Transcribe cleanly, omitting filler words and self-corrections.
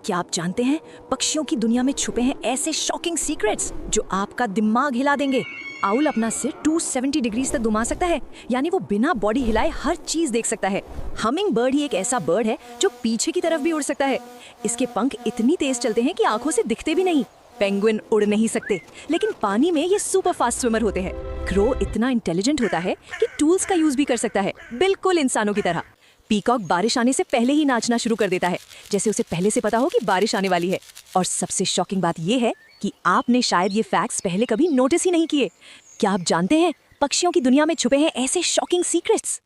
क्या आप जानते हैं पक्षियों की दुनिया में छुपे हैं ऐसे शॉकिंग सीक्रेट्स जो आपका दिमाग हिला देंगे। आउल अपना सिर 270 डिग्री तक घुमा सकता है, यानी वो बिना बॉडी हिलाए हर चीज देख सकता है। हमिंग बर्ड ही एक ऐसा बर्ड है जो पीछे की तरफ भी उड़ सकता है। इसके पंख इतनी तेज चलते हैं कि आंखों से दिखते भी नहीं। पेंगुइन उड़ नहीं सकते, लेकिन पानी में ये सुपर फास्ट स्विमर होते हैं। क्रो इतना इंटेलिजेंट होता है कि टूल्स का यूज भी कर सकता है, बिल्कुल इंसानों की तरह। पीकॉक बारिश आने से पहले ही नाचना शुरू कर देता है, जैसे उसे पहले से पता हो कि बारिश आने वाली है। और सबसे शॉकिंग बात यह है कि आपने शायद ये फैक्ट्स पहले कभी नोटिस ही नहीं किए। क्या आप जानते हैं पक्षियों की दुनिया में छुपे हैं ऐसे शॉकिंग सीक्रेट्स?